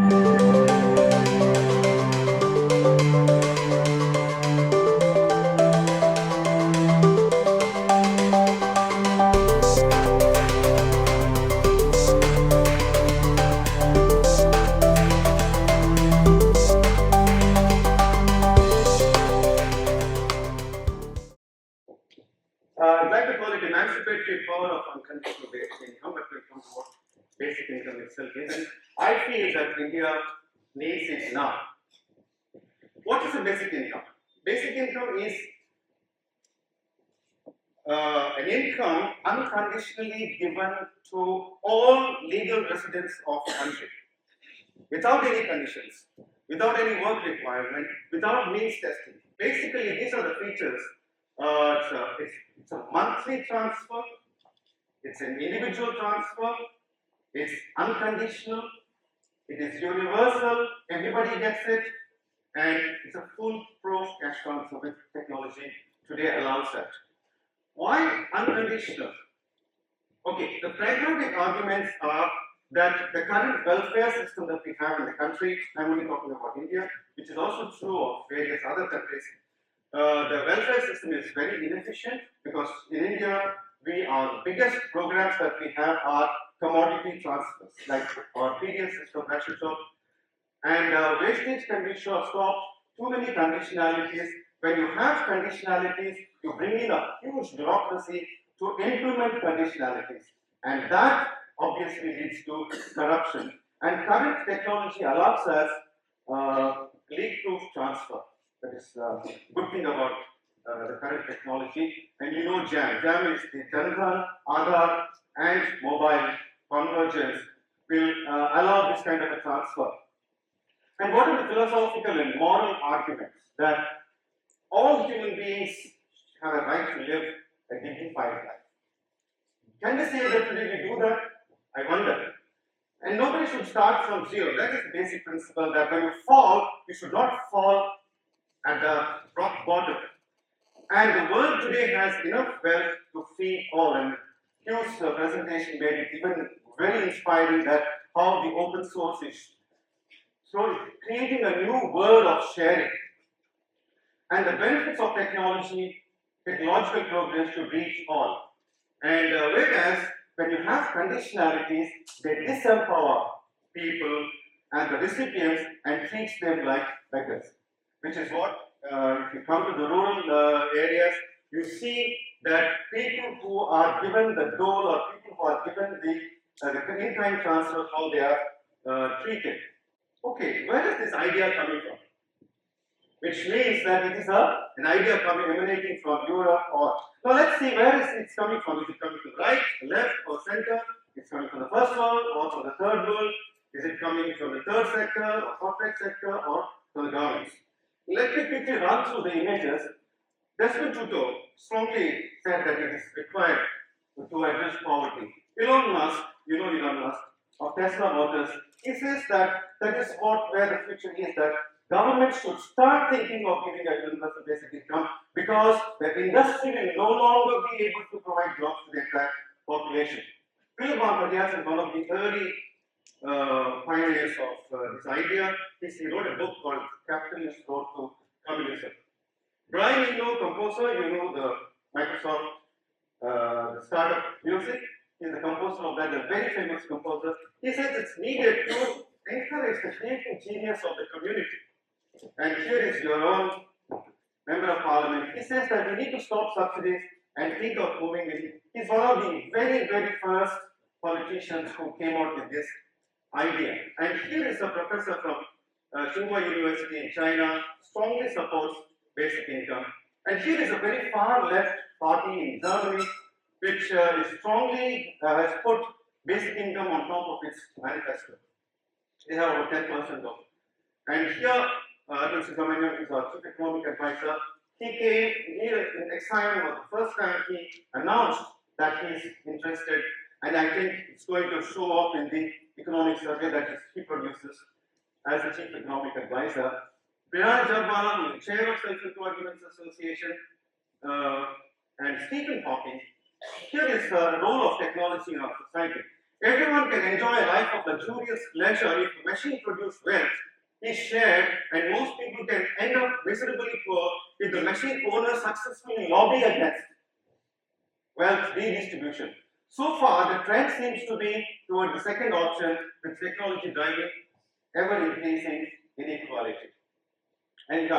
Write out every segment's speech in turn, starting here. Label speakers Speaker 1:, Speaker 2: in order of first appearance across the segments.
Speaker 1: I'd like to call it emancipatory power of unconditional basic income, but we'll come to what basic income itself is. And I feel that India needs it now. What is a basic income? Basic income is an income unconditionally given to all legal residents of the country, without any conditions, without any work requirement, without means testing. Basically, these are the features. It's a monthly transfer, it's an individual transfer, it's unconditional, it is universal, everybody gets it, and it's a foolproof cash transfer with technology today allows that. Why unconditional? Okay, the pragmatic arguments are that the current welfare system that we have in the country, I'm only talking about India, which is also true of various other countries, the welfare system is very inefficient because in India, our biggest programs that we have are commodity transfers, like our PDS system, ration shop, and wastage can be stopped. Too many conditionalities. When you have conditionalities, you bring in a huge bureaucracy to implement conditionalities, and that obviously leads to corruption. And current technology allows us leak-proof transfer. That is good thing about the current technology. And you know JAM. JAM is the Jan-Dhan, Aadhaar, and mobile convergence will allow this kind of a transfer. And what are the philosophical and moral arguments? That all human beings have a right to live a dignified life. Can we say that today we do that? I wonder. And nobody should start from zero. That is the basic principle that when you fall, you should not fall at the rock bottom. And the world today has enough wealth to feed all. And Hugh's presentation made it even very inspiring that how the open source is creating a new world of sharing. And the benefits of technological progress should reach all. And whereas when you have conditionalities, they disempower people and the recipients and treat them like beggars. Which is what, if you come to the rural areas, you see that people who are given the dole or people who are given the in-kind transfer, how they are treated. Okay, where is this idea coming from? Which means that it is an idea emanating from Europe or... Now let's see where it's coming from. Is it coming from the right, left, or center? It's coming from the first world or from the third world? Is it coming from the third sector or corporate sector or from the governments? Let me quickly run through the images. Desmond Tutu strongly said that it is required to address poverty. Elon Musk, you know Elon Musk, of Tesla Motors, he says that that is where the future is, that government should start thinking of giving a universal basic income because the industry will no longer be able to provide jobs to the entire population. Philip Madhya is one of the early pioneers of this idea. He wrote a book called Capitalist Road to Communism. Brian Eno, composer, you know the Microsoft the startup music, he is the composer of that, a very famous composer. He says it's needed to encourage the creative genius of the community. And here is your own member of parliament. He says that we need to stop subsidies and think of moving in. He's one of the very, very first politicians who came out with this idea. And here is a professor from Tsinghua University in China, strongly supports basic income. And here is a very far left party in Germany, which is strongly has put basic income on top of its manifesto. They have about 10% of. And here, Mr. Gamanian is our chief economic advisor. He came here in TEDxIMB was the first time he announced that he is interested, and I think it's going to show up in the economic survey that he produces as the chief economic advisor. Sarath Davala, who is the chair of Self-Help Arguments Association, and Stephen Hawking. Here is the role of technology in our society. Everyone can enjoy a life of luxurious leisure if the machine-produced wealth is shared, and most people can end up miserably poor if the machine owners successfully lobby against wealth redistribution. So far, the trend seems to be toward the second option, with technology driving ever-increasing inequality. And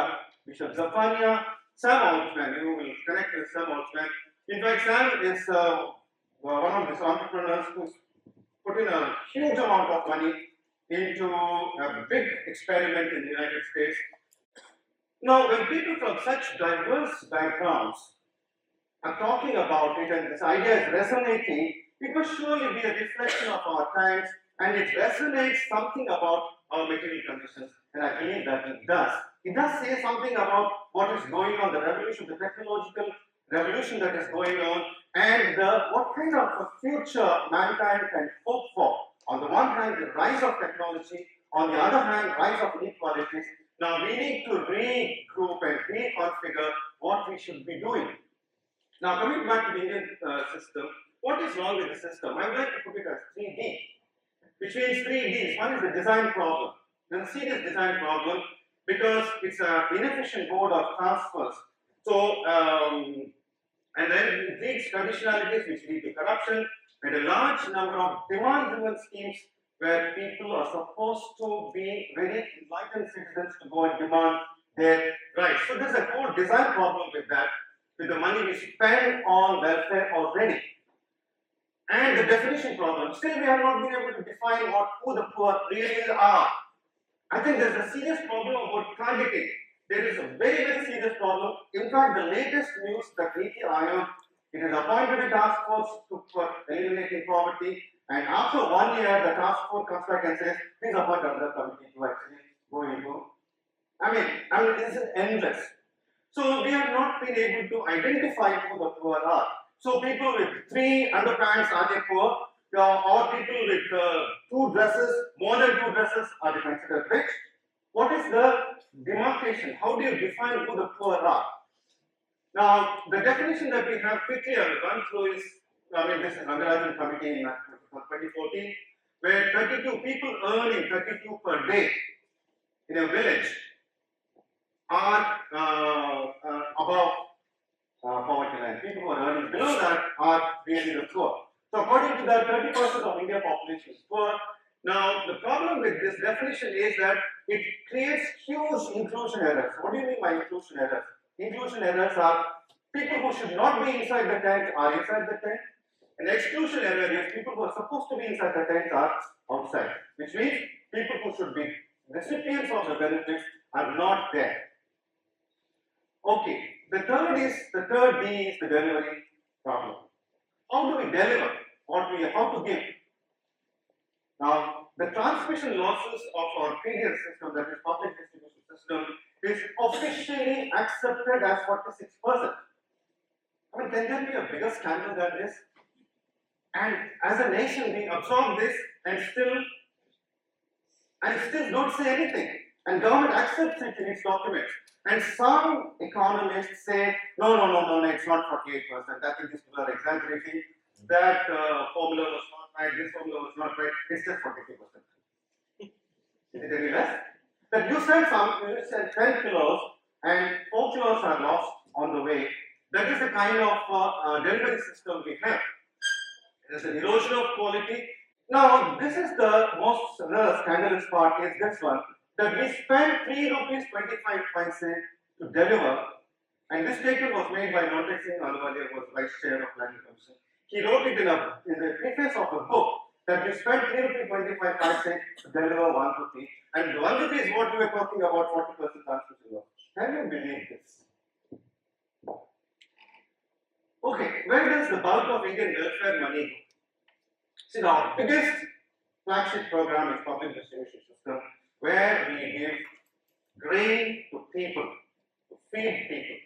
Speaker 1: Bishop Zafania, Sam Altman, you will connect with Sam Altman. In fact, Sam is one of these entrepreneurs who's put in a huge amount of money into a big experiment in the United States. Now, when people from such diverse backgrounds are talking about it and this idea is resonating, it must surely be a reflection of our times, and it resonates something about our material conditions, and I believe that it does. It does say something about what is going on, the revolution, the technological revolution that is going on, and what kind of a future mankind can hope for. On the one hand, the rise of technology, on the other hand, rise of inequalities. Now, we need to regroup and reconfigure what we should be doing. Now, coming back to the Indian system, what is wrong with the system? I would like to put it as 3D, which means 3 Ds. One is the design problem. There's a serious design problem because it's an inefficient mode of transfers. So, and then it leads conditionalities which lead to corruption, and a large number of demand-driven schemes where people are supposed to be very enlightened citizens to go and demand their rights. So there's a whole design problem with that, with the money we spend on welfare already. And the definition problem. Still, we have not been able to define who the poor really are. I think there's a serious problem about targeting. There is a very, very serious problem. In fact, the latest news that Niti Aayog, it has appointed a task force for eliminating poverty, and after 1 year, the task force comes back and says, please appoint another committee to actually go into. I mean, this is endless. So we have not been able to identify who the poor are. So people with 3 underpants, are they poor? Or people with 2 dresses, more than 2 dresses, are they considered rich? What is the demarcation? How do you define who the poor are? Now, the definition that we have quickly I will run through is, this is Rangarajan Committee in 2014, where 32 people earning 32 per day in a village are above poverty line. People who are earning below that are really the poor. So according to that, 30% of Indian population is poor. Now, the problem with this definition is that it creates huge inclusion errors. What do you mean by inclusion errors? Inclusion errors are people who should not be inside the tent are inside the tent. And exclusion error is people who are supposed to be inside the tent are outside. Which means people who should be recipients of the benefits are not there. Okay, the third D is the delivery problem. How do we deliver how to give? Now, the transmission losses of our previous system, that is public distribution system, is officially accepted as 46%. I mean, can there be a bigger scandal than this? And as a nation, we absorb this and still don't say anything. And government accepts it in its documents. And some economists say, no, it's not 48%. I think these people are exaggerating. That formula was not right, this formula was not right. It's just 42%. Is it any less? That you said 10 kilos and 4 kilos are lost on the way. That is the kind of delivery system we have. There's an erosion of quality. Now, this is the most scandalous part is this one, that we spent 3 rupees 25 paise to deliver, and this statement was made by Montek Singh Ahluwalia, who was Vice Chair of Planning Commission. He wrote it in the preface of a book that we spent 3 rupees 25 paise to deliver 1 rupee, and 1 rupee is what we were talking about, 40% transmission loss. Can you believe this? Okay, where does the bulk of Indian welfare money go? See, our biggest flagship program is public distribution system, where we give grain to people, to feed people.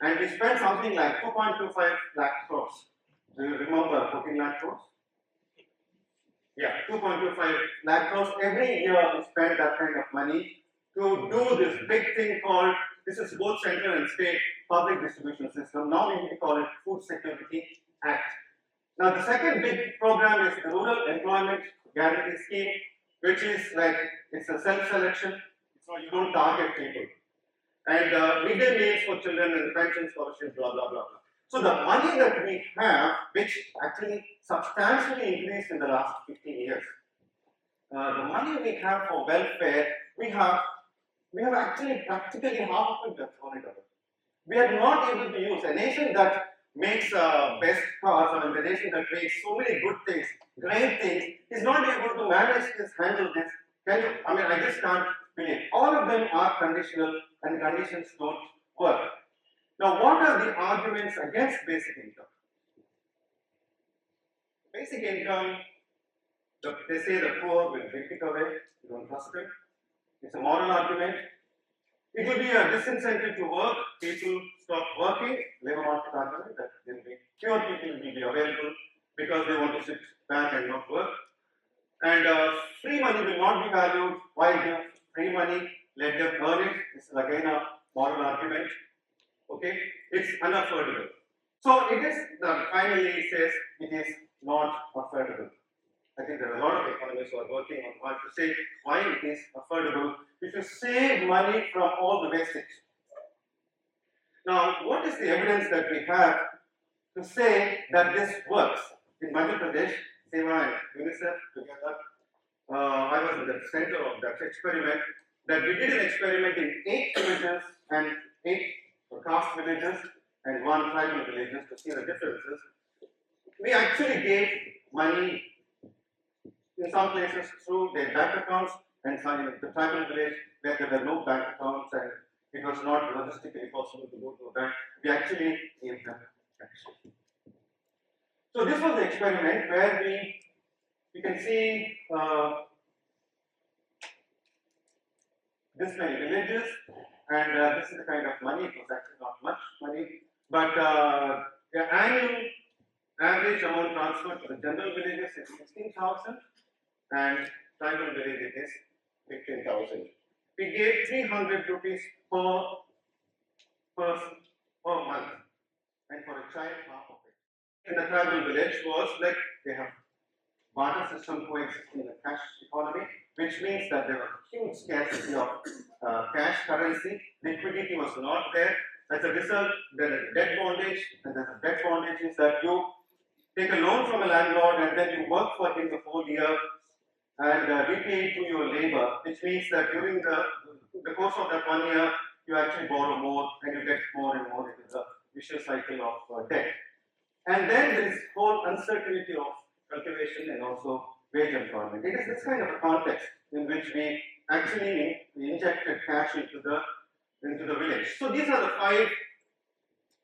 Speaker 1: And we spend something like 2.25 lakh crores. Do you remember 14 lakh crores? Yeah, 2.25 lakh crores. Every year we spend that kind of money to do this big thing called, this is both central and state public distribution system. Now we call it Food Security Act. Now, the second big program is the Rural Employment Guarantee Scheme, which is like, it's a self-selection, so you don't target people. And midday meals for children and pension scholarships, blah, blah, blah, blah. So the money that we have, which actually substantially increased in the last 15 years, the money we have for welfare, we have actually practically half of it thrown it away. We are not able to use a nation that makes best cars, or the nation that makes so many good things, great things, is not able to manage this, handle this. Can you? I mean, I just can't believe. All of them are conditional, and conditions don't work. Now, what are the arguments against basic income? Basic income, they say the poor will take it away, you don't trust it. It's a moral argument. It will be a disincentive to work, people stop working, labor market argument that there will be fewer people will be available because they want to sit back and not work. And free money will not be valued. Why give free money? Let them earn it. This is again a moral argument. Okay, it's unaffordable. So it is, finally says it is not affordable. I think there are a lot of economists who are working on what to say why it is affordable if you save money from all the wastage. Now, what is the evidence that we have to say that this works? In Madhya Pradesh, SEWA and UNICEF together, I was in the center of that experiment, that we did an experiment in 8 villages and 8 caste villages and 1 tribal villages to see the differences. We actually gave money in some places through their bank accounts, and some in the tribal village where there were no bank accounts and it was not logistically possible to go to a bank, we actually gave them cash. So this was the experiment where you can see this many villages, and this is the kind of money. It was actually not much money, but the annual average amount transferred to the general villages is 16,000, and tribal village is 15,000. We gave 300 rupees per person per month, and for a child, half of it. In the tribal village was like they have barter system coexisting in the cash economy, which means that there was huge scarcity of cash currency. Liquidity was not there. As a result, there is debt bondage, and the debt bondage is that you take a loan from a landlord and then you work for him the whole year and repay it to your labor, which means that during the course of that 1 year, you actually borrow more and you get more and more into the vicious cycle of debt. And then there is whole uncertainty of cultivation and also wage employment. It is this kind of a context in which we actually injected cash into the village. So these are the 5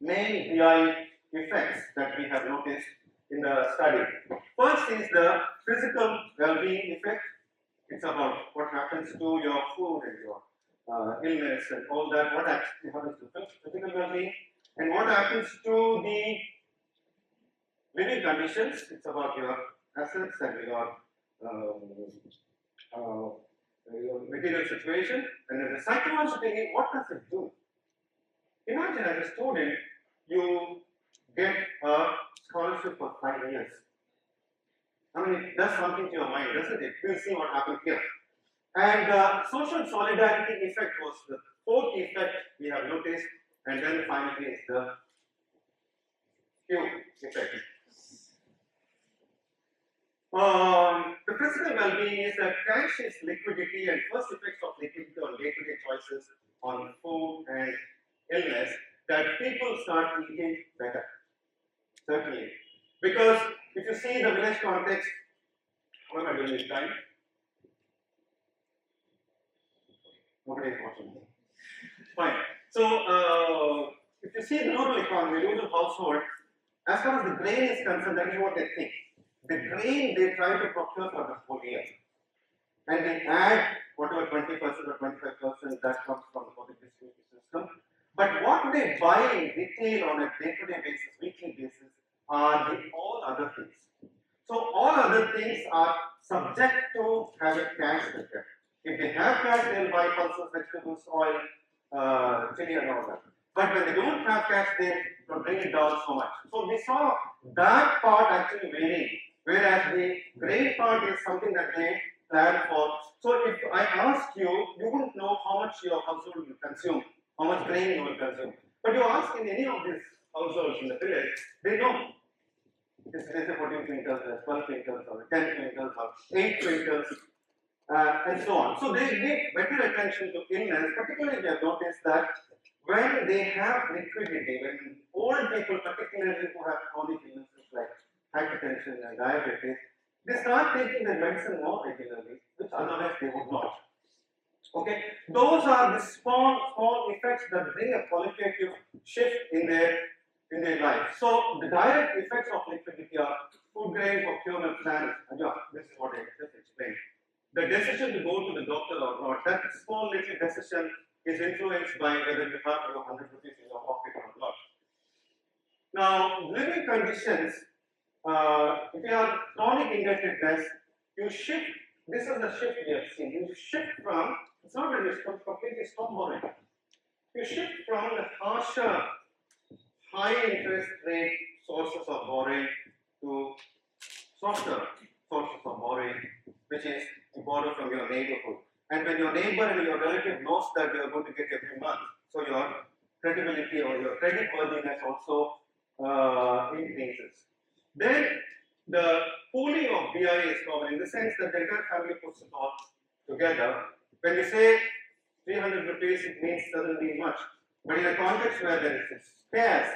Speaker 1: main BI effects that we have noticed in the study. First is the physical well-being effect. It's about what happens to your food and your illness and all that, what actually happens to physical well-being, and what happens to the living conditions. It's about your assets and your material situation, and then the psychologically, what does it do? Imagine as a student, you get a scholarship for 5 years. I mean, it does something to your mind, doesn't it? We'll see what happened here. And social solidarity effect was the 4th effect we have noticed, and then finally is the Q effect. The physical well-being is that cash is liquidity, and first effects of liquidity on day-to-day choices on food and illness, that people start eating better. Certainly. Because if you see the village context, what am I doing this time? Nobody is watching me. Fine. So, if you see the rural economy, rural household, as far as the grain is concerned, that is what they think. The grain they try to procure for the whole year. And they add whatever 20% or 25% that comes from the public distribution system. But what they buy in retail on a day-to-day basis, weekly basis, are the all other things. So all other things are subject to having cash with them. If they have cash, they'll buy pulses, vegetables, oil, chili and all that. But when they don't have cash, they bring it down so much. So we saw that part actually varying, whereas the grain part is something that they plan for. So if I ask you, you wouldn't know how much your household will consume, how much grain you will consume. But you ask in any of these households in the village, they know. This is 14 quintals, 12 quintals, or 10 quintals, or 8 quintals, and so on. So they give better attention to illness, particularly they have noticed that when they have liquidity, when old people, particularly who have chronic illnesses like hypertension and diabetes, they start taking their medicine more regularly, which otherwise they would not. Okay, those are the small effects that bring a qualitative shift in their life. So the direct effects of liquidity are food grain procurement plans. And yeah, this is what I just explained. The decision to go to the doctor or not, that small little decision is influenced by whether you have your 100 rupees in your pocket or not. Now, living conditions, if you have chronic indebtedness, you shift, this is the shift we have seen, you shift from, it's not that you completely stop borrowing, you shift from the harsher, high interest rate sources of borrowing to softer sources of borrowing, which is you borrow from your neighborhood. And when your neighbor and your relative knows that you are going to get every month, so your credibility or your credit worthiness also increases. Then the pooling of BI is common in the sense that the entire family puts it all together. When you say 300 rupees, it means doesn't mean much. But in a context where there is scarce,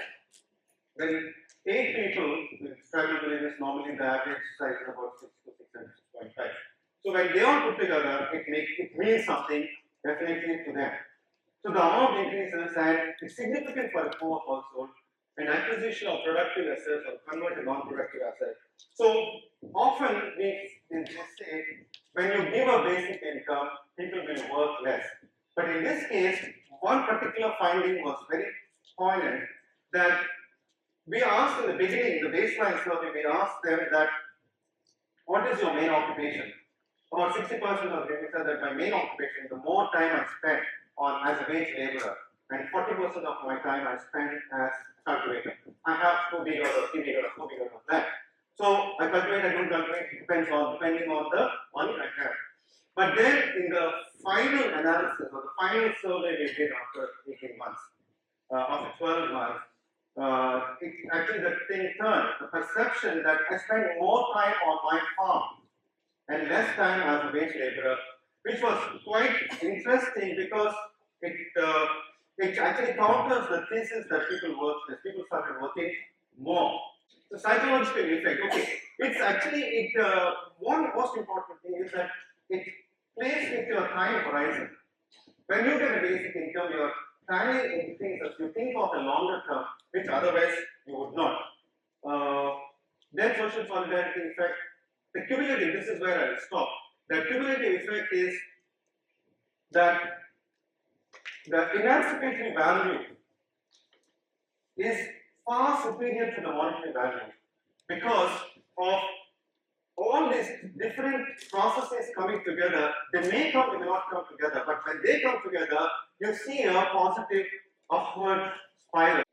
Speaker 1: when 8 people with tribal villages, normally the average size is about 6 to 6 and 6.5. So when they all put together, it means something definitely to them. So the amount increases and it's significant for a poor household, an acquisition of productive assets or convert a non-productive asset. So often we say when you give a basic income, people will work less. But in this case, one particular finding was very poignant that we asked in the beginning, in the baseline survey, we asked them that what is your main occupation? About 60% of them said that my main occupation, the more time I spend on as a wage laborer, and 40% of my time I spend as cultivator. I have 2 big or 3 big or 4 big of that. So I cultivate, I don't cultivate, it depends on depending on the money I have. But then in the final analysis or the final survey we did after 18 months, after 12 months, actually the thing turned, the perception that I spend more time on my farm and less time as a wage laborer, which was quite interesting because it actually counters the thesis that people work less. People started working more. The psychological effect, okay, it's actually, one most important thing is that it plays with your time horizon. When you get a basic income, your time increases, you think of a longer term, which otherwise you would not. Then social solidarity effect, the cumulative, this is where I will stop. The cumulative effect is that the emancipatory value is far superior to the monetary value because of all these different processes coming together. They may come, they may not come together, but when they come together, you see a positive upward spiral.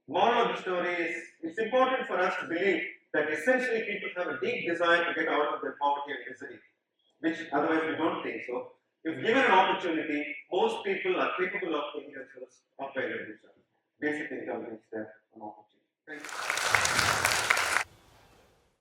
Speaker 1: Moral of the story is, it's important for us to believe that essentially people have a deep desire to get out of their poverty and misery, which otherwise we don't think so. If given an opportunity, most people are capable of taking themselves up by their vision. Basic income is there an opportunity. Thank you.